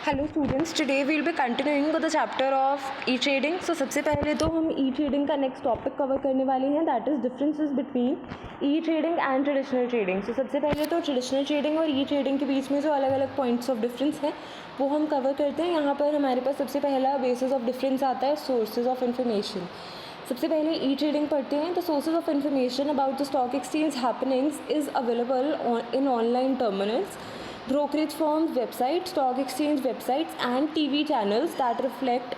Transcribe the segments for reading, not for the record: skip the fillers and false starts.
Hello students, today we will be continuing with the chapter of e trading. So सबसे पहले तो हम e trading का next topic cover करने वाले हैं, that is differences between e trading and traditional trading. So सबसे पहले तो ट्रेडिशनल ट्रेडिंग और ई ट्रेडिंग के बीच में जो अलग अलग पॉइंट्स ऑफ डिफरेंस हैं वो हम कवर करते हैं। यहाँ पर हमारे पास सबसे पहला बेसिस ऑफ डिफरेंस आता है सोर्सेज ऑफ इन्फॉर्मेशन। सबसे पहले ई ट्रेडिंग पढ़ते हैं तो sources of information about the stock exchange happenings is available in online terminals, brokerage firms websites, stock exchange websites and TV channels that reflect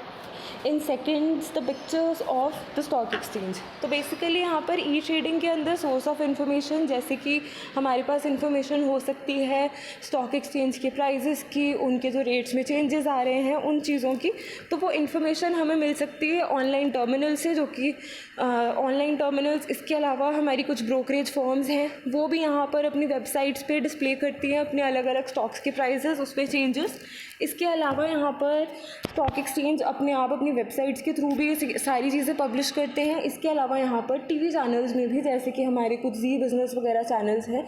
in seconds the pictures of the stock exchange। तो basically यहाँ पर ई trading के अंदर source of information जैसे कि हमारे पास information हो सकती है स्टॉक एक्सचेंज के प्राइजेस की, उनके जो रेट्स में चेंजेस आ रहे हैं उन चीज़ों की, तो वो इन्फॉर्मेशन हमें मिल सकती है ऑनलाइन टर्मिनल से, जो कि ऑनलाइन टर्मिनल्स। इसके अलावा हमारी कुछ ब्रोकरेज फर्म्स हैं वो भी यहाँ पर अपनी वेबसाइट्स पे डिस्प्ले करती हैं अपने अलग अलग स्टॉक्स के प्राइजेस, उस पर चेंजेस। इसके अलावा यहाँ पर स्टॉक एक्सचेंज अपने आप अपनी वेबसाइट्स के थ्रू भी सारी चीज़ें पब्लिश करते हैं। इसके अलावा यहाँ पर टीवी चैनल्स में भी, जैसे कि हमारे कुछ जी बिज़नेस वगैरह चैनल्स हैं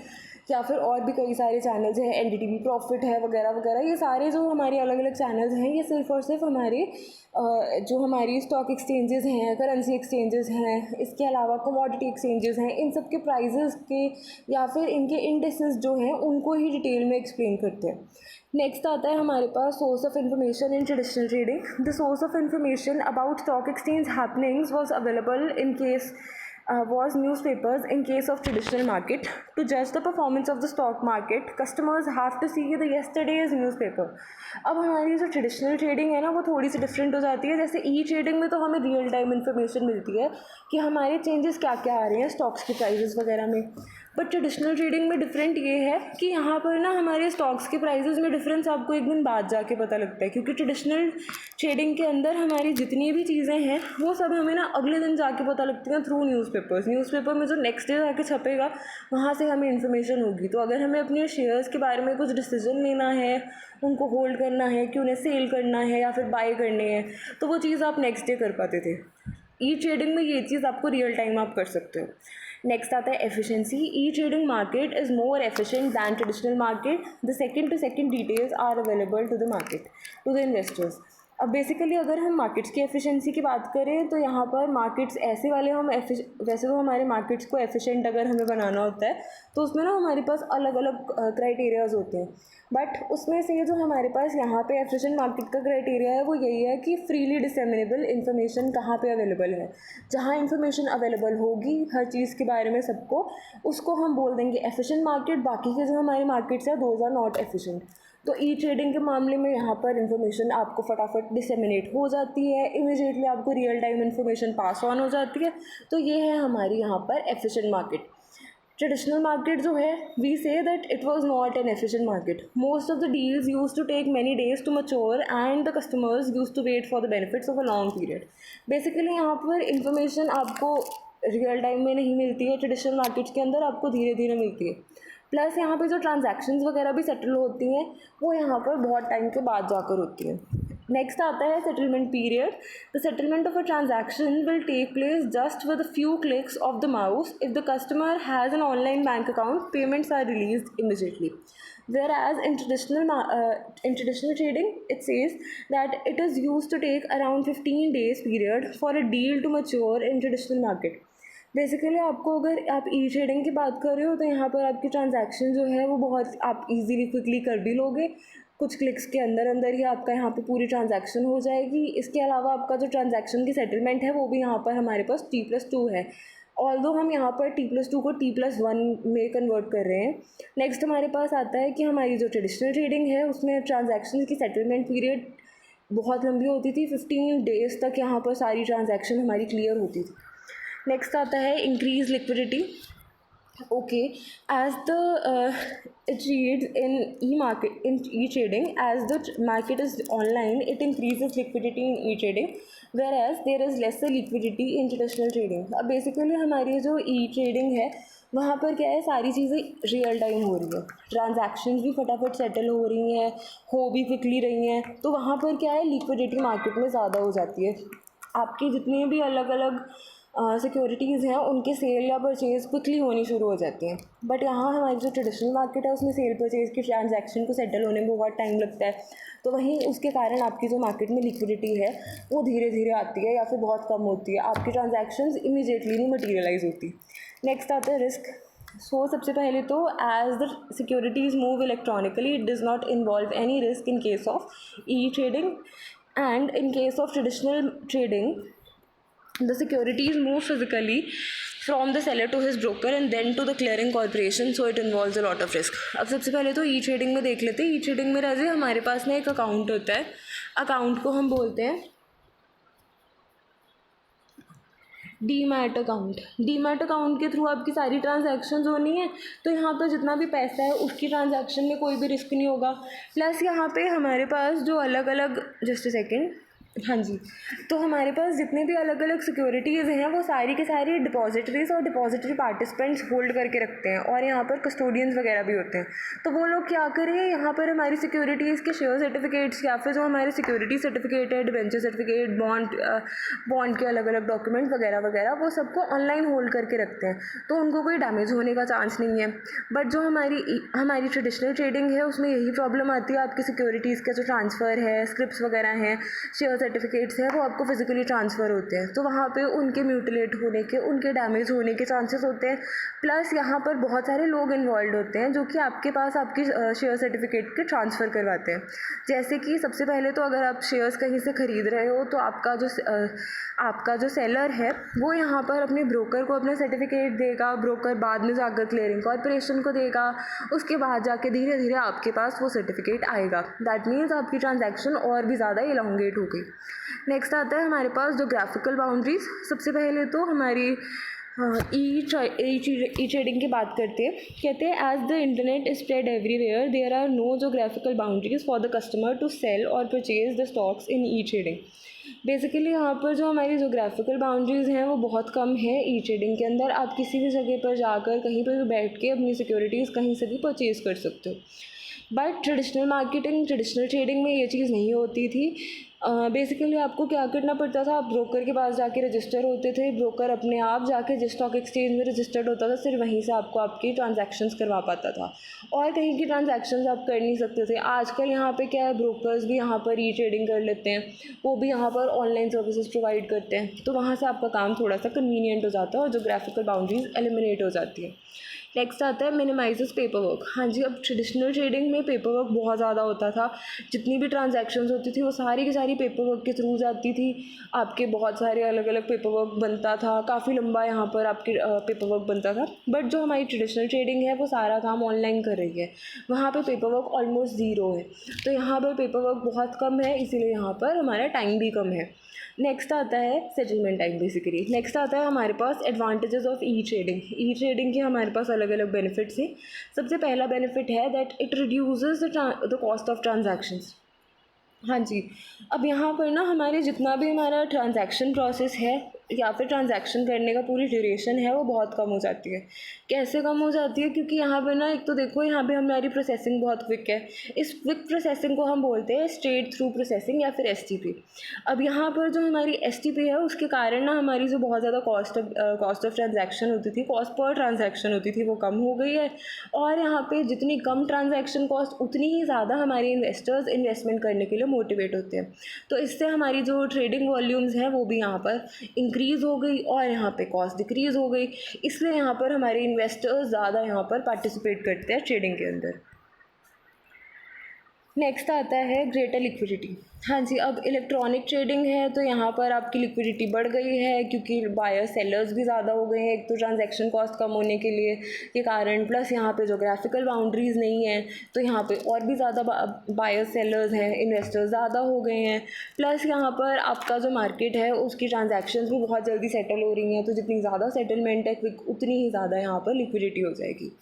या फिर और भी कई सारे चैनल्स हैं, एनडीटीवी प्रॉफिट है वगैरह वगैरह, ये सारे जो हमारे अलग अलग चैनल्स हैं ये सिर्फ और सिर्फ हमारे जो हमारी स्टॉक एक्सचेंजेस हैं, करेंसी एक्सचेंजेस हैं, इसके अलावा कमोडिटी एक्सचेंजेस हैं, इन सब के प्राइजेस के या फिर इनके इंडेक्सेस जो हैं उनको ही डिटेल में एक्सप्लेन करते हैं। नेक्स्ट आता है हमारे पास source of information in traditional trading. The source of information about stock exchange happenings was available in case was newspapers. In case of traditional market, to judge the performance of the stock market, customers have to see the yesterday's newspaper। अब हमारी जो traditional trading है ना वो थोड़ी सी different हो जाती है। जैसे ई ट्रेडिंग में तो हमें रियल टाइम इन्फॉर्मेशन मिलती है कि हमारे चेंजेस क्या क्या आ रहे हैं स्टॉक्स के प्राइजेस वगैरह में, बट ट्रेडिशनल ट्रेडिंग में डिफरेंट ये है कि यहाँ पर ना हमारे स्टॉक्स के प्राइजेस में डिफरेंस आपको एक दिन बाद जाके पता लगता है, क्योंकि ट्रेडिशनल ट्रेडिंग के अंदर हमारी जितनी भी चीज़ें हैं वो सब हमें ना अगले दिन जाके पता लगती हैं थ्रू न्यूज़पेपर में जो नेक्स्ट डे जाके छपेगा वहाँ से हमें इन्फॉर्मेशन होगी। तो अगर हमें अपने शेयर्स के बारे में कुछ डिसीजन लेना है, उनको होल्ड करना है कि उन्हें सेल करना है या फिर बाय करने हैं, तो वो चीज़ आप नेक्स्ट डे कर पाते थे। ई ट्रेडिंग में ये चीज़ आपको रियल टाइम आप कर सकते हो। नेक्स्ट आता है efficiency. E trading market is more efficient than traditional market. The second to second details are available to the market, to the investors. अब बेसिकली अगर हम मार्केट्स की एफिशिएंसी की बात करें तो यहाँ पर मार्केट्स ऐसे वाले वैसे तो हमारे मार्केट्स को एफिशिएंट अगर हमें बनाना होता है तो उसमें ना हमारे पास अलग अलग क्राइटेरियाज होते हैं, बट उसमें से जो हमारे पास यहाँ पे एफिशिएंट मार्केट का क्राइटेरिया है वो यही है कि फ्रीली डिसेमिनेबल इन्फॉर्मेशन कहाँ पे अवेलेबल है। जहाँ इन्फॉर्मेशन अवेलेबल होगी हर चीज़ के बारे में सबको, उसको हम बोल देंगे एफिशिएंट मार्केट। बाकी के जो हमारे मार्केट्स हैं दोज आर नॉट एफिशिएंट। तो ई ट्रेडिंग के मामले में यहाँ पर इन्फॉर्मेशन आपको फटाफट डिसेमिनेट हो जाती है, इमीडिएटली आपको real time information pass on हो जाती है। तो ये है हमारी यहाँ पर एफिशिएंट मार्केट। ट्रेडिशनल मार्केट जो है we say that it was not an efficient market. Most of the deals used to take many days to mature and the customers used to wait for the benefits of a long period. Basically यहाँ पर information आपको real time में नहीं मिलती है, traditional markets के अंदर आपको धीरे धीरे मिलती है। प्लस यहाँ पे जो ट्रांजैक्शंस वगैरह भी सेटल होती हैं वो यहाँ पर बहुत टाइम के बाद जाकर होती हैं। नेक्स्ट आता है settlement period. The settlement of a transaction will take place just with a few clicks of the mouse. If the customer has an online bank account, payments are released immediately. Whereas in traditional trading, it says that it is used to take around 15 days period for a deal to mature in traditional market। Basically आपको अगर आप e trading की बात कर रहे हो तो यहाँ पर आपकी ट्रांजैक्शन जो है वो बहुत आप इजीली क्विकली कर भी लोगे, कुछ क्लिक्स के अंदर अंदर ही आपका यहाँ पे पूरी ट्रांजैक्शन हो जाएगी। इसके अलावा आपका जो ट्रांजैक्शन की सेटलमेंट है वो भी यहाँ पर हमारे पास T+2 है, ऑल्दो हम यहाँ पर T+2 को T+1 में कन्वर्ट कर रहे हैं। नेक्स्ट हमारे पास आता है कि हमारी जो ट्रेडिशनल ट्रेडिंग है उसमें ट्रांजैक्शन की सेटलमेंट पीरियड बहुत लंबी होती थी, 15 डेज़ तक यहाँ पर सारी ट्रांजैक्शन हमारी क्लियर होती थी। नेक्स्ट आता है increase liquidity. Okay, as the it reads in e-trading, as the market is online, it increases liquidity in e-trading, whereas there is lesser liquidity in traditional trading। अब बेसिकली हमारी जो e-trading है वहाँ पर क्या है, सारी चीज़ें रियल टाइम हो रही है, ट्रांजैक्शंस भी फटाफट सेटल हो रही हैं, हो भी क्विकली रही हैं, तो वहाँ पर क्या है लिक्विडिटी मार्केट में ज़्यादा हो जाती है। आपकी जितनी भी अलग अलग सिक्योरिटीज़ हैं उनके सेल या परचेज़ क्विकली होनी शुरू हो जाती हैं। बट यहाँ हमारी जो ट्रेडिशनल मार्केट है उसमें सेल परचेज़ की ट्रांजैक्शन को सेटल होने में बहुत टाइम लगता है, तो वहीं उसके कारण आपकी जो मार्केट में लिक्विडिटी है वो धीरे धीरे आती है या फिर बहुत कम होती है, आपकी ट्रांजैक्शंस इमीडिएटली नहीं मटीरियलाइज होती। नेक्स्ट आता है रिस्क। सो सबसे पहले तो as the securities move electronically it does not involve any risk in case of e trading, and in case of traditional trading the securities move physically from the seller to his broker and then to the clearing corporation, so it involves a lot of risk. अब सबसे पहले तो ई trading में देख लेते हैं। ई trading में राजे हमारे पास ना एक अकाउंट होता है, अकाउंट को हम बोलते हैं डीमैट अकाउंट। डीमैट अकाउंट के थ्रू आपकी सारी ट्रांजैक्शंस होनी है, तो यहाँ पर जितना भी पैसा है उसकी ट्रांजैक्शन में कोई भी रिस्क नहीं होगा। प्लस यहाँ पे हमारे पास जो अलग अलग, जस्ट अ सेकेंड, हाँ जी, तो हमारे पास जितने भी अलग अलग सिक्योरिटीज़ हैं वो सारी की सारी डिपॉजिटरीज और डिपॉजिटरी पार्टिसिपेंट्स होल्ड करके रखते हैं, और यहाँ पर कस्टोडियंस वगैरह भी होते हैं। तो वो लोग क्या करें, यहाँ पर हमारी सिक्योरिटीज़ के शेयर सर्टिफिकेट्स या फिर जो हमारे सिक्योरिटी सर्टिफिकेट है, डिबेंचर सर्टिफिकेट, बॉन्ड के अलग अलग डॉक्यूमेंट वगैरह वगैरह, वो सबको ऑनलाइन होल्ड करके रखते हैं, तो उनको कोई डैमेज होने का चांस नहीं है। बट जो हमारी ट्रेडिशनल ट्रेडिंग है उसमें यही प्रॉब्लम आती है, आपकी सिक्योरिटीज़ का जो ट्रांसफ़र है, स्क्रिप्ट्स वगैरह हैं, शेयर सर्टिफिकेट्स हैं, वो आपको फिजिकली ट्रांसफ़र होते हैं, तो वहाँ पे उनके म्यूटिलेट होने के, उनके डैमेज होने के चांसेस होते हैं। प्लस यहाँ पर बहुत सारे लोग इन्वॉल्व होते हैं जो कि आपके पास आपकी शेयर सर्टिफिकेट के ट्रांसफ़र करवाते हैं। जैसे कि सबसे पहले तो अगर आप शेयर्स कहीं से ख़रीद रहे हो तो आपका जो सेलर है वो यहाँ पर अपने ब्रोकर को अपना सर्टिफिकेट देगा, ब्रोकर बाद में जाकर क्लियरिंग कॉर्पोरेशन को देगा, उसके बाद जाके धीरे धीरे आपके पास वो सर्टिफिकेट आएगा। दैट मीन्स आपकी ट्रांजैक्शन और भी ज़्यादा इलांगेट हो गई। नेक्स्ट आता है हमारे पास जोग्राफिकल बाउंड्रीज। सबसे पहले तो हमारी ई ट्रेडिंग की बात करते हैं, कहते हैं as the internet is spread everywhere there are no geographical boundaries for the customer to sell और purchase the stocks in e trading. Basically यहाँ पर जो हमारी जोग्राफिकल बाउंड्रीज़ हैं वो बहुत कम है ई ट्रेडिंग के अंदर। आप किसी भी जगह पर जाकर कहीं पर भी बैठ के अपनी सिक्योरिटीज़ कहीं से भी परचेज़ कर सकते हो। बट ट्रेडिशनल ट्रेडिंग में ये चीज़ नहीं होती थी। बेसिकली आपको क्या करना पड़ता था, आप ब्रोकर के पास जाके रजिस्टर होते थे, ब्रोकर अपने आप जाके जिस स्टॉक एक्सचेंज में रजिस्टर्ड होता था सिर्फ वहीं से आपको आपकी ट्रांजैक्शंस करवा पाता था, और कहीं की ट्रांजैक्शंस आप कर नहीं सकते थे। आजकल यहाँ पे क्या है, ब्रोकर्स भी यहाँ पर ई ट्रेडिंग कर लेते हैं, वो भी यहाँ पर ऑनलाइन सर्विसेज प्रोवाइड करते हैं, तो वहाँ से आपका काम थोड़ा सा कन्वीनियंट हो जाता है और जोग्राफिकल बाउंड्रीज एलिमिनेट हो जाती है। नेक्स्ट आता है मिनिमाइजेस पेपर वर्क। हाँ जी, अब ट्रेडिशनल ट्रेडिंग में पेपर वर्क बहुत ज़्यादा होता था, जितनी भी ट्रांजैक्शंस होती थी वो सारी की सारी पेपर वर्क के थ्रू जाती थी। आपके बहुत सारे अलग अलग पेपर वर्क बनता था, काफ़ी लंबा यहाँ पर आपके पेपर वर्क बनता था। बट जो हमारी ट्रेडिशनल ट्रेडिंग है वो सारा काम ऑनलाइन कर रही है, वहाँ पर पेपर वर्क ऑलमोस्ट ज़ीरो है, तो यहाँ पर पेपर वर्क बहुत कम है, इसीलिए यहाँ पर हमारा टाइम भी कम है। नेक्स्ट आता है सेटलमेंट टाइम। बेसिकली नेक्स्ट आता है हमारे पास advantages of e trading. E trading के हमारे पास अलग अलग बेनिफिट्स हैं। सबसे पहला बेनिफिट है that it reduces the cost of transactions. हाँ जी, अब यहाँ पर ना हमारे जितना भी हमारा ट्रांजैक्शन प्रोसेस है या फिर ट्रांजैक्शन करने का पूरी ड्यूरेशन है वो बहुत कम हो जाती है। कैसे कम हो जाती है, क्योंकि यहाँ पर ना एक तो देखो यहाँ पे हमारी प्रोसेसिंग बहुत क्विक है। इस क्विक प्रोसेसिंग को हम बोलते हैं स्ट्रेट थ्रू प्रोसेसिंग या फिर एसटीपी। अब यहाँ पर जो हमारी एसटीपी है उसके कारण ना हमारी जो बहुत ज़्यादा कॉस्ट ऑफ ट्रांजैक्शन होती थी, कॉस्ट पर ट्रांजैक्शन होती थी, वो कम हो गई है। और यहाँ पे जितनी कम ट्रांजैक्शन कॉस्ट उतनी ही ज़्यादा हमारे इन्वेस्टर्स इन्वेस्टमेंट करने के लिए मोटिवेट होते हैं, तो इससे हमारी जो ट्रेडिंग वॉल्यूम्स हैं वो भी यहाँ पर इंक्रीज़ हो गई और यहाँ पे कॉस्ट डिक्रीज़ हो गई, इसलिए यहाँ पर हमारे इन्वेस्टर्स ज़्यादा यहाँ पर पार्टिसिपेट करते हैं ट्रेडिंग के अंदर। नेक्स्ट आता है ग्रेटर लिक्विडिटी। हाँ जी, अब इलेक्ट्रॉनिक ट्रेडिंग है तो यहाँ पर आपकी लिक्विडिटी बढ़ गई है, क्योंकि बायर सेलर्स भी ज़्यादा हो गए हैं, एक तो ट्रांजैक्शन कॉस्ट कम होने के कारण, प्लस यहाँ पे जोग्राफिकल बाउंड्रीज़ नहीं है तो यहाँ पे और भी ज़्यादा बायर सेलर्स हैं, इन्वेस्टर्स ज़्यादा हो गए हैं। प्लस यहाँ पर आपका जो मार्केट है उसकी ट्रांजैक्शंस भी बहुत जल्दी सेटल हो रही हैं, तो जितनी ज़्यादा सेटलमेंट है क्विक उतनी ही ज़्यादा यहाँ पर लिक्विडिटी हो जाएगी।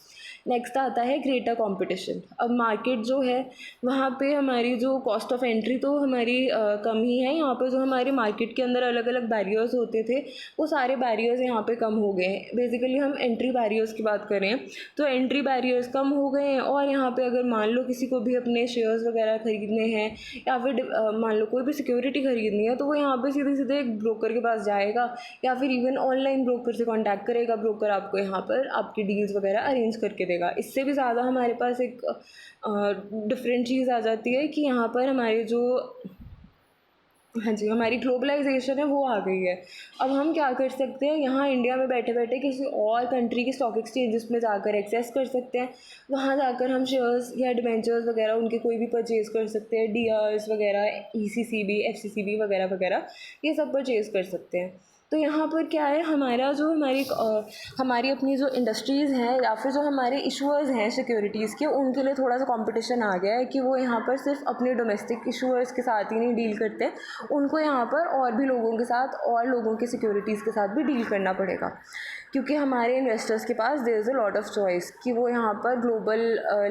नेक्स्ट आता है ग्रेटर कंपटीशन। अब मार्केट जो है वहाँ यहाँ पे हमारी जो कॉस्ट ऑफ एंट्री तो हमारी कम ही है। यहाँ पर जो हमारे मार्केट के अंदर अलग अलग बैरियर्स होते थे वो सारे बैरियर्स यहाँ पे कम हो गए हैं। बेसिकली हम एंट्री बैरियर्स की बात करें तो एंट्री बैरियर्स कम हो गए हैं। और यहाँ पे अगर मान लो किसी को भी अपने शेयर्स वगैरह खरीदने हैं या फिर मान लो कोई भी सिक्योरिटी खरीदनी है तो वो यहाँ पे सीधे सीधे एक ब्रोकर के पास जाएगा या फिर इवन ऑनलाइन ब्रोकर से कांटेक्ट करेगा। ब्रोकर आपको यहाँ पर आपकी डील्स वगैरह अरेंज करके देगा। इससे भी ज़्यादा हमारे पास एक डिफरेंट चीज़ आ जाती है कि यहाँ पर हमारे जो हाँ जी हमारी ग्लोबलाइजेशन है वो आ गई है। अब हम क्या कर सकते हैं, यहाँ इंडिया में बैठे बैठे किसी और कंट्री के स्टॉक एक्सचेंजेस में जाकर एक्सेस कर सकते हैं। वहाँ जाकर हम शेयर्स या डिबेंचर्स वगैरह उनके कोई भी परचेज़ कर सकते हैं। डीआरस वगैरह, ईसीसीबी, एफसीसीबी वगैरह वगैरह ये सब परचेज़ कर सकते हैं। तो यहाँ पर क्या है, हमारा जो हमारी अपनी जो इंडस्ट्रीज़ हैं या फिर जो हमारे इशूअर्स हैं सिक्योरिटीज़ के, उनके लिए थोड़ा सा कंपटीशन आ गया है कि वो यहाँ पर सिर्फ अपने डोमेस्टिक इशूअर्स के साथ ही नहीं डील करते, उनको यहाँ पर और भी लोगों के साथ और लोगों के सिक्योरिटीज़ के साथ भी डील करना पड़ेगा। क्योंकि हमारे इन्वेस्टर्स के पास there is a lot of choice कि वो यहाँ पर ग्लोबल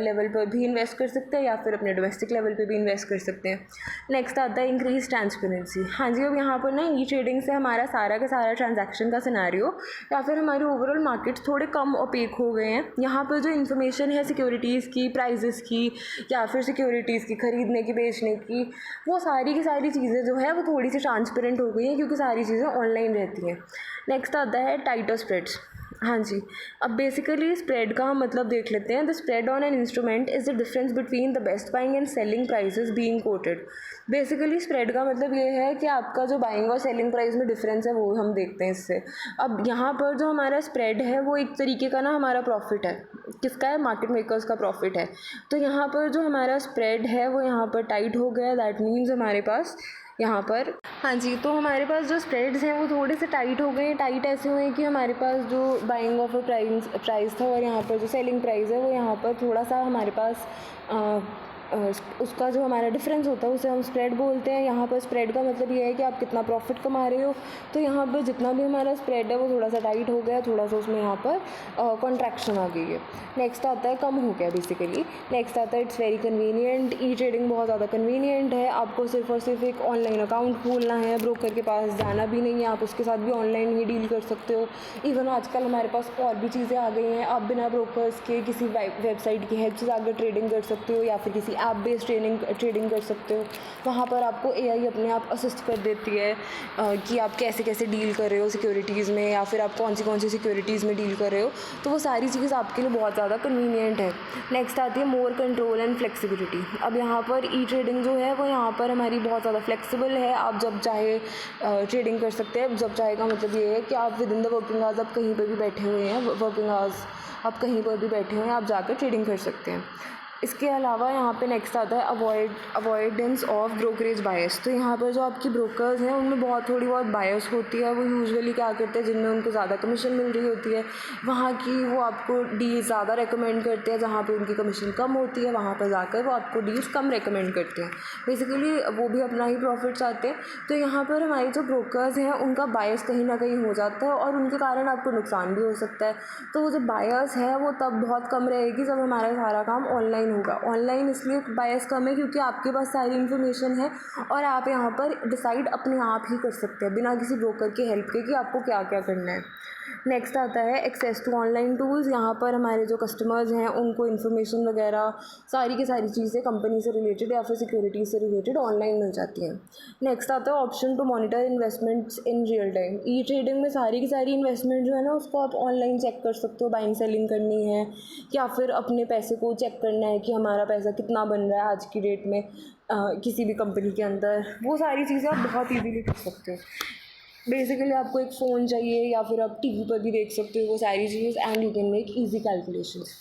लेवल पर भी इन्वेस्ट कर सकते हैं या फिर अपने डोमेस्टिक लेवल पे भी इन्वेस्ट कर सकते हैं। नेक्स्ट आता है इंक्रीज ट्रांसपेरेंसी। हाँ जी, अब यहाँ पर ना ई ट्रेडिंग से हमारा सारा का सारा ट्रांजैक्शन का सिनेरियो या फिर हमारे ओवरऑल मार्केट्स थोड़े कम ओपेक हो गए हैं। यहाँ पर जो इन्फॉर्मेशन है सिक्योरिटीज़ की, प्राइजेस की या फिर सिक्योरिटीज़ की खरीदने की, बेचने की, वो सारी की सारी चीज़ें जो है वो थोड़ी सी ट्रांसपेरेंट हो गई हैं क्योंकि सारी चीज़ें ऑनलाइन रहती हैं। नेक्स्ट आता है टाइटर स्प्रेड्स। हाँ जी, अब बेसिकली स्प्रेड का हम मतलब देख लेते हैं। The spread on an instrument is the difference between the best buying and selling prices being coated. Basically spread का मतलब ये है कि आपका जो बाइंग और सेलिंग प्राइस में डिफरेंस है वो हम देखते हैं इससे। अब यहाँ पर जो हमारा स्प्रेड है वो एक तरीके का ना हमारा प्रॉफिट है। किसका है? मार्केट मेकर्स का प्रॉफिट है। तो यहाँ पर जो हमारा स्प्रेड है वो यहाँ पर टाइट हो गया। दैट मीन्स हमारे पास यहाँ पर हाँ जी, तो हमारे पास जो स्प्रेड्स हैं वो थोड़े से टाइट हो गए हैं। टाइट ऐसे हुए हैं कि हमारे पास जो बाइंग ऑफ प्राइस था और यहाँ पर जो सेलिंग प्राइस है वो यहाँ पर थोड़ा सा हमारे पास उसका जो हमारा डिफरेंस होता है उसे हम स्प्रेड बोलते हैं। यहाँ पर स्प्रेड का मतलब ये है कि आप कितना प्रॉफिट कमा रहे हो। तो यहाँ पर जितना भी हमारा स्प्रेड है वो थोड़ा सा टाइट हो गया, थोड़ा सा उसमें यहाँ पर कॉन्ट्रैक्शन आ गई है। नेक्स्ट आता है कम हो गया बेसिकली। नेक्स्ट आता है it's very convenient. E trading बहुत ज़्यादा कन्वीनियंट है। आपको सिर्फ और सिर्फ एक ऑनलाइन अकाउंट खोलना है, ब्रोकर के पास जाना भी नहीं है, आप उसके साथ भी ऑनलाइन ही डील कर सकते हो। इवन आजकल हमारे पास और भी चीज़ें आ गई हैं। आप बिना ब्रोकर्स के किसी वेबसाइट की हेल्प से जाकर ट्रेडिंग कर सकते हो या फिर किसी ऐप बेस्ड ट्रेडिंग कर सकते हो। वहाँ पर आपको एआई अपने आप असिस्ट कर देती है कि आप कैसे कैसे डील कर रहे हो सिक्योरिटीज़ में या फिर आप कौन सी सिक्योरिटीज़ में डील कर रहे हो। तो वो सारी चीज़ आपके लिए बहुत ज़्यादा कन्वीनियंट है। नेक्स्ट आती है मोर कंट्रोल एंड फ्लेक्सिबिलिटी। अब यहाँ पर ई ट्रेडिंग जो है वो यहाँ पर हमारी बहुत ज़्यादा फ्लेक्सिबल है। आप जब चाहे ट्रेडिंग कर सकते हैं। जब चाहे का मतलब ये है कि आप with in the working hours आप कहीं पर भी बैठे हुए हैं, वर्किंग आवर्स आप कहीं पर भी बैठे हुए हैं, आप जाकर ट्रेडिंग कर सकते हैं। इसके अलावा यहाँ पे नेक्स्ट आता है अवॉइडेंस ऑफ ब्रोकरेज बायस। तो यहाँ पर जो आपकी ब्रोकर्स हैं उनमें थोड़ी बहुत बायस होती है। वो यूजुअली क्या करते हैं, जिनमें उनको ज़्यादा कमीशन मिल रही होती है वहाँ की वो आपको डील ज़्यादा रेकमेंड करते हैं। जहाँ पे उनकी कमीशन कम होती है वहाँ पर जाकर वो आपको डील्स कम रेकमेंड करते हैं। बेसिकली वो भी अपना ही प्रॉफिट चाहते हैं। तो यहाँ पर हमारे जो ब्रोकर्स हैं उनका बायस कहीं ना कहीं हो जाता है और उनके कारण आपको नुकसान भी हो सकता है। तो वो जो बायस है वो तब बहुत कम रहेगी जब हमारा सारा काम ऑनलाइन होगा। ऑनलाइन इसलिए बायस कम है क्योंकि आपके पास सारी इन्फॉर्मेशन है और आप यहाँ पर डिसाइड अपने आप ही कर सकते हैं बिना किसी ब्रोकर की हेल्प के कि आपको क्या क्या करना है। नेक्स्ट आता है एक्सेस टू ऑनलाइन टूल्स। यहाँ पर हमारे जो कस्टमर्स हैं उनको इन्फॉर्मेशन वगैरह सारी की सारी चीज़ें कंपनी से रिलेटेड या फिर सिक्योरिटी से रिलेटेड ऑनलाइन मिल जाती हैं। नेक्स्ट आता है option to monitor investments in real time. E trading में सारी की सारी इन्वेस्टमेंट जो है ना उसको आप ऑनलाइन चेक कर सकते हो। बाइंग सेलिंग करनी है या फिर अपने पैसे को चेक करना है कि हमारा पैसा कितना बन रहा है आज की डेट में किसी भी कंपनी के अंदर, वो सारी चीज़ें आप बहुत ईजीली कर सकते हो। बेसिकली आपको एक फ़ोन चाहिए या फिर आप टीवी पर भी देख सकते हो वो सारी चीज़ and you can make easy calculations.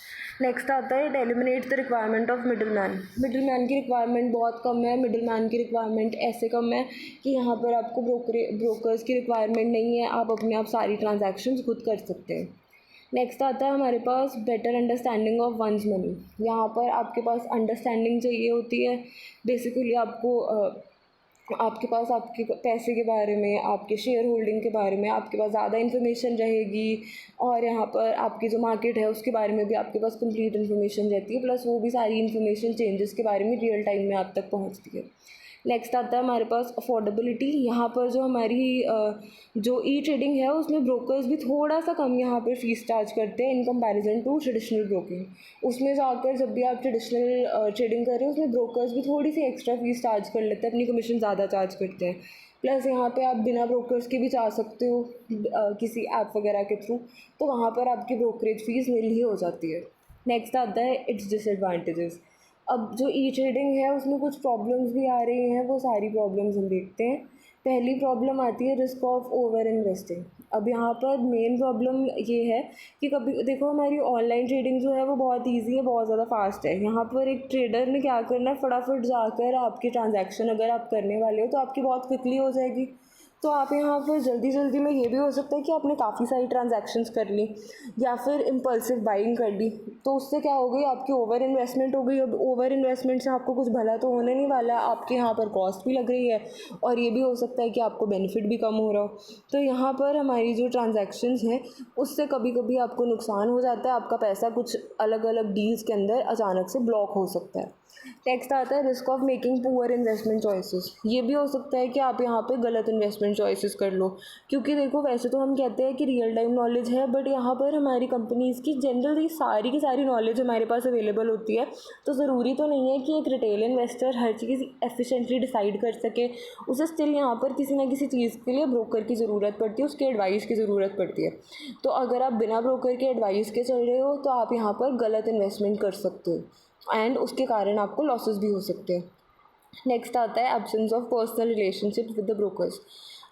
Next आता है it eliminate the requirement of middle man की रिक्वायरमेंट बहुत कम है। मिडिल मैन की रिक्वायरमेंट ऐसे कम है कि यहाँ पर आपको ब्रोकर्स की रिक्वायरमेंट नहीं है। आप अपने आप सारी ट्रांजैक्शंस खुद कर सकते हैं। नेक्स्ट आता है हमारे पास better understanding of one's money. यहाँ पर आपके पास अंडरस्टैंडिंग चाहिए होती है। बेसिकली आपको आपके पास आपके पैसे के बारे में, आपके शेयर होल्डिंग के बारे में आपके पास ज़्यादा इन्फॉर्मेशन रहेगी, और यहाँ पर आपकी जो मार्केट है उसके बारे में भी आपके पास कंप्लीट इन्फॉर्मेशन रहती है, प्लस वो भी सारी इन्फॉर्मेशन चेंजेस के बारे में रियल टाइम में आप तक पहुँचती है। नेक्स्ट आता है हमारे पास अफोर्डेबिलिटी। यहाँ पर जो हमारी जो ई ट्रेडिंग है उसमें ब्रोकर्स भी थोड़ा सा कम यहाँ पर फीस चार्ज करते हैं in comparison to traditional broking. उसमें जाकर जब भी आप ट्रेडिशनल ट्रेडिंग कर रहे हो उसमें ब्रोकर्स भी थोड़ी सी एक्स्ट्रा फीस चार्ज कर लेते हैं, अपनी कमीशन ज़्यादा चार्ज करते हैं। प्लस यहाँ पे आप बिना ब्रोकर्स के भी जा सकते हो किसी ऐप वगैरह के थ्रू, तो वहाँ पर आपकी ब्रोकरेज फीस नील ही हो जाती है। नेक्स्ट आता है इट्स डिसएडवांटेजेस। अब जो ई ट्रेडिंग है उसमें कुछ प्रॉब्लम्स भी आ रही हैं, वो सारी प्रॉब्लम्स हम देखते हैं। पहली प्रॉब्लम आती है रिस्क ऑफ ओवर इन्वेस्टिंग। अब यहाँ पर मेन प्रॉब्लम ये है कि कभी देखो हमारी ऑनलाइन ट्रेडिंग जो है वो बहुत ईजी है, बहुत ज़्यादा फास्ट है। यहाँ पर एक ट्रेडर ने क्या करना है, फटाफट जाकर आपकी ट्रांजैक्शन अगर आप करने वाले हो तो आपकी बहुत क्विकली हो जाएगी। तो आप यहाँ पर जल्दी जल्दी में ये भी हो सकता है कि आपने काफ़ी सारी ट्रांजैक्शंस कर ली या फिर इम्पल्सिव बाइंग कर ली, तो उससे क्या हो गई, आपकी ओवर इन्वेस्टमेंट हो गई। अब ओवर इन्वेस्टमेंट से आपको कुछ भला तो होने नहीं वाला, आपके यहाँ पर कॉस्ट भी लग रही है और ये भी हो सकता है कि आपको बेनिफिट भी कम हो रहा हो। तो यहाँ पर हमारी जो ट्रांजैक्शंस हैं उससे कभी कभी आपको नुकसान हो जाता है, आपका पैसा कुछ अलग अलग डील्स के अंदर अचानक से ब्लॉक हो सकता है। नेक्स्ट आता है risk of making poor investment choices. ये भी हो सकता है कि आप यहाँ पे गलत इन्वेस्टमेंट चॉइसेस कर लो, क्योंकि देखो वैसे तो हम कहते हैं कि रियल टाइम नॉलेज है, बट यहाँ पर हमारी कंपनीज़ की जनरली सारी की सारी नॉलेज हमारे पास अवेलेबल होती है। तो ज़रूरी तो नहीं है कि एक रिटेल इन्वेस्टर हर चीज़ एफिशिएंटली डिसाइड कर सके, उसे स्टिल यहाँ पर किसी ना किसी चीज़ के लिए ब्रोकर की ज़रूरत पड़ती है, उसके एडवाइस की ज़रूरत पड़ती है। तो अगर आप बिना ब्रोकर के एडवाइस के चल रहे हो तो आप यहाँ पर गलत इन्वेस्टमेंट कर सकते हो एंड उसके कारण आपको लॉसेस भी हो सकते हैं। नेक्स्ट आता है absence of personal relationship with the brokers.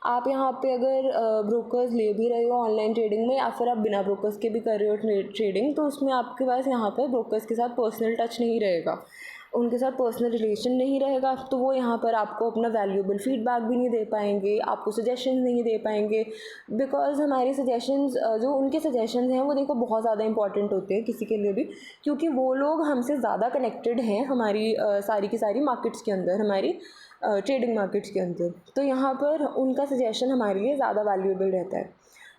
आप यहाँ पे अगर ब्रोकर्स ले भी रहे हो ऑनलाइन ट्रेडिंग में या फिर आप बिना ब्रोकर्स के भी कर रहे हो ट्रेडिंग, तो उसमें आपके पास यहाँ पे ब्रोकर्स के साथ पर्सनल टच नहीं रहेगा, उनके साथ पर्सनल रिलेशन नहीं रहेगा, तो वो यहाँ पर आपको अपना वैल्यूएबल फीडबैक भी नहीं दे पाएंगे, आपको सजेशंस नहीं दे पाएंगे। बिकॉज हमारे सजेशंस जो उनके सजेशंस हैं वो देखो बहुत ज़्यादा इंपॉर्टेंट होते हैं किसी के लिए भी, क्योंकि वो लोग हमसे ज़्यादा कनेक्टेड हैं हमारी सारी की सारी मार्केट्स के अंदर, हमारी ट्रेडिंग मार्केट्स के अंदर। तो यहाँ पर उनका सजेशन हमारे लिए ज़्यादा वैल्यूएबल रहता है।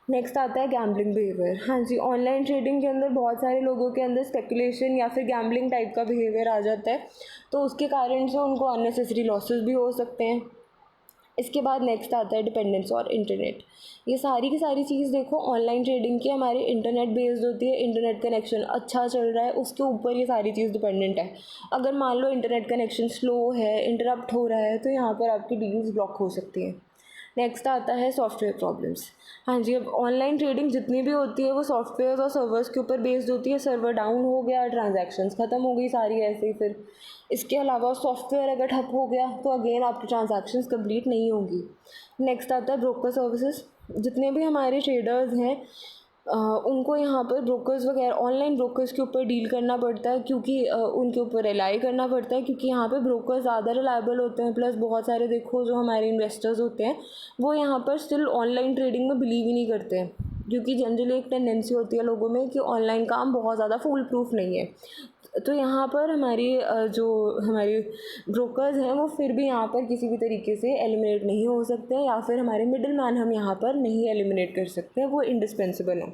नेक्स्ट आता है गैम्बलिंग बिहेवियर। हाँ जी, ऑनलाइन ट्रेडिंग के अंदर बहुत सारे लोगों के अंदर स्पेकुलेशन या फिर गैम्बलिंग टाइप का बिहेवियर आ जाता है, तो उसके कारण से उनको अननेसेसरी लॉसेस भी हो सकते हैं। इसके बाद नेक्स्ट आता है डिपेंडेंस और इंटरनेट। ये सारी की सारी चीज़ देखो ऑनलाइन ट्रेडिंग की हमारी इंटरनेट बेस्ड होती है, इंटरनेट कनेक्शन अच्छा चल रहा है उसके ऊपर ये सारी चीज़ डिपेंडेंट है। अगर मान लो इंटरनेट कनेक्शन स्लो है, इंटरप्ट हो रहा है, तो यहाँ पर आपकी डील्स ब्लॉक हो सकती हैं। नेक्स्ट आता है सॉफ्टवेयर प्रॉब्लम्स। हाँ जी, अब ऑनलाइन ट्रेडिंग जितनी भी होती है वो सॉफ्टवेयर और सर्वर्स के ऊपर बेस्ड होती है। सर्वर डाउन हो गया, ट्रांजैक्शंस ख़त्म हो गई सारी ऐसे ही। फिर इसके अलावा सॉफ्टवेयर अगर ठप हो गया तो अगेन आपकी ट्रांजैक्शंस कंप्लीट नहीं होंगी। नेक्स्ट आता है ब्रोकर सर्विसेज। जितने भी हमारे ट्रेडर्स हैं उनको यहाँ पर ब्रोकर्स वगैरह ऑनलाइन ब्रोकर्स के ऊपर डील करना पड़ता है, क्योंकि उनके ऊपर रिलाई करना पड़ता है, क्योंकि यहाँ पे ब्रोकर्स ज़्यादा रिलायबल होते हैं। प्लस बहुत सारे देखो जो हमारे इन्वेस्टर्स होते हैं वो यहाँ पर स्टिल ऑनलाइन ट्रेडिंग में बिलीव ही नहीं करते हैं, क्योंकि जनरली एक टेंडेंसी होती है लोगों में कि ऑनलाइन काम बहुत ज़्यादा फुल प्रूफ नहीं है। तो यहाँ पर हमारी जो हमारे ब्रोकर्स हैं वो फिर भी यहाँ पर किसी भी तरीके से एलिमिनेट नहीं हो सकते हैं, या फिर हमारे मिडिल मैन हम यहाँ पर नहीं एलिमिनेट कर सकते हैं, वो इंडिस्पेंसिबल है।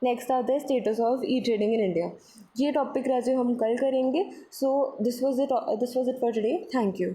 नेक्स्ट आता है status of e trading in India. ये टॉपिक राजू हम कल करेंगे। So this was it for today. Thank you.